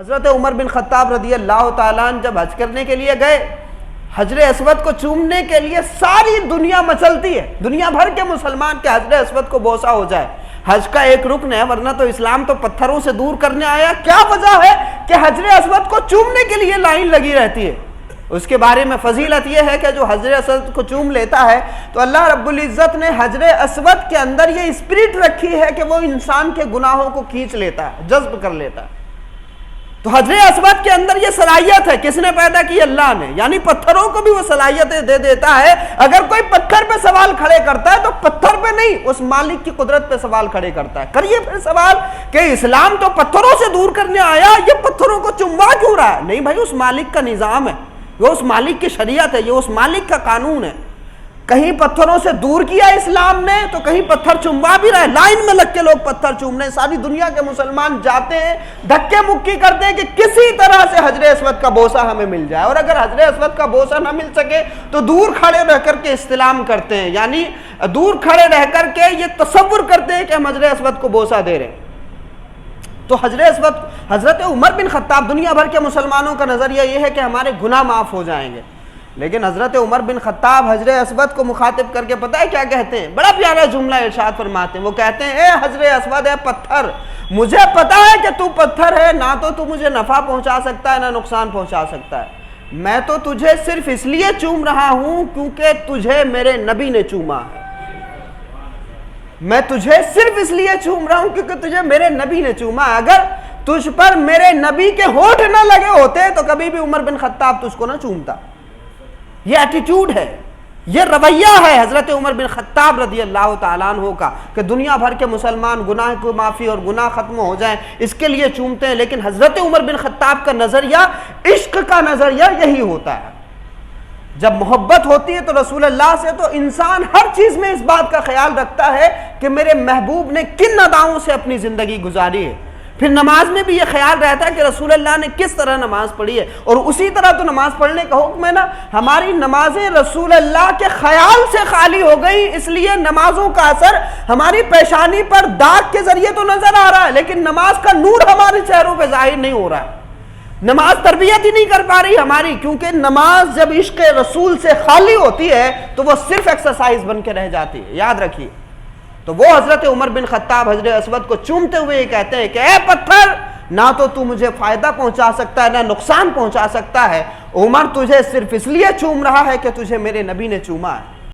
حضرت عمر بن خطاب رضی اللہ تعالیٰ عنہ جب حج کرنے کے لیے گئے، حجر اسود کو چومنے کے لیے ساری دنیا مچلتی ہے، دنیا بھر کے مسلمان کے حجر اسود کو بوسہ ہو جائے۔ حج کا ایک رکن ہے، ورنہ تو اسلام تو پتھروں سے دور کرنے آیا۔ کیا وجہ ہے کہ حجر اسود کو چومنے کے لیے لائن لگی رہتی ہے؟ اس کے بارے میں فضیلت یہ ہے کہ جو حجر اسود کو چوم لیتا ہے تو اللہ رب العزت نے حجر اسود کے اندر یہ اسپرٹ رکھی ہے کہ وہ انسان کے گناہوں کو کھینچ لیتا ہے، جذب کر لیتا ہے۔ تو حجر اسود کے اندر یہ صلاحیت ہے، کس نے پیدا کی؟ اللہ نے، یعنی پتھروں کو بھی وہ صلاحیتیں دے دیتا ہے۔ اگر کوئی پتھر پہ سوال کھڑے کرتا ہے تو پتھر پہ نہیں، اس مالک کی قدرت پہ سوال کھڑے کرتا ہے۔ کریے پھر سوال کہ اسلام تو پتھروں سے دور کرنے آیا، یہ پتھروں کو چموا کیوں رہا ہے؟ نہیں بھائی، اس مالک کا نظام ہے، یہ اس مالک کی شریعت ہے، یہ اس مالک کا قانون ہے۔ کہیں پتھروں سے دور کیا اسلام نے تو کہیں پتھر چموا بھی رہا ہے۔ لائن میں لگ کے لوگ پتھر چوم رہے ہیں، ساری دنیا کے مسلمان جاتے ہیں، دھکے مکی کرتے ہیں کہ کسی طرح سے حجر اسود کا بوسہ ہمیں مل جائے، اور اگر حجر اسود کا بوسہ نہ مل سکے تو دور کھڑے رہ کر کے استلام کرتے ہیں، یعنی دور کھڑے رہ کر کے یہ تصور کرتے ہیں کہ ہم حجر اسود کو بوسہ دے رہے ہیں۔ تو حجر اسود، حضرت عمر بن خطاب، دنیا بھر کے مسلمانوں کا نظریہ یہ ہے کہ ہمارے گناہ معاف ہو جائیں گے، لیکن حضرت عمر بن خطاب حجر اسود کو مخاطب کر کے پتہ ہے کیا کہتے ہیں؟ بڑا پیارا جملہ ارشاد فرماتے ہیں، وہ کہتے ہیں اے حجر اسود، اے پتھر، مجھے پتا ہے کہ تو پتھر ہے، نہ تو مجھے نفع پہنچا سکتا ہے نہ نقصان پہنچا سکتا ہے، میں تو تجھے صرف اس لیے چوم رہا ہوں کیونکہ تجھے میرے نبی نے چوما ہے، میں تجھے صرف اس لیے چوم رہا ہوں کیونکہ تجھے میرے نبی نے چوما ہے۔ اگر تجھ پر میرے نبی کے ہونٹ نہ لگے ہوتے تو کبھی بھی عمر بن خطاب تجھ کو نہ چومتا۔ یہ ایٹیٹیوڈ ہے، یہ رویہ ہے حضرت عمر بن خطاب رضی اللہ تعالیٰ عنہ کا کہ دنیا بھر کے مسلمان گناہ کو معافی اور گناہ ختم ہو جائیں اس کے لیے چومتے ہیں، لیکن حضرت عمر بن خطاب کا نظریہ، عشق کا نظریہ یہی ہوتا ہے۔ جب محبت ہوتی ہے تو رسول اللہ سے تو انسان ہر چیز میں اس بات کا خیال رکھتا ہے کہ میرے محبوب نے کن اداؤں سے اپنی زندگی گزاری ہے۔ پھر نماز میں بھی یہ خیال رہتا ہے کہ رسول اللہ نے کس طرح نماز پڑھی ہے، اور اسی طرح تو نماز پڑھنے کا حکم ہے نا۔ ہماری نمازیں رسول اللہ کے خیال سے خالی ہو گئی، اس لیے نمازوں کا اثر ہماری پیشانی پر داغ کے ذریعے تو نظر آ رہا ہے، لیکن نماز کا نور ہمارے چہروں پہ ظاہر نہیں ہو رہا ہے۔ نماز تربیت ہی نہیں کر پا رہی ہماری، کیونکہ نماز جب عشق رسول سے خالی ہوتی ہے تو وہ صرف ایکسرسائز بن کے رہ جاتی ہے، یاد رکھیے۔ تو وہ حضرت عمر بن خطاب حجر اسود کو چومتے ہوئے یہ کہتے ہیں کہ اے پتھر، نہ تو مجھے فائدہ پہنچا سکتا ہے نہ نقصان پہنچا سکتا ہے، عمر تجھے صرف اس لیے چوم رہا ہے کہ تجھے میرے نبی نے چوما ہے۔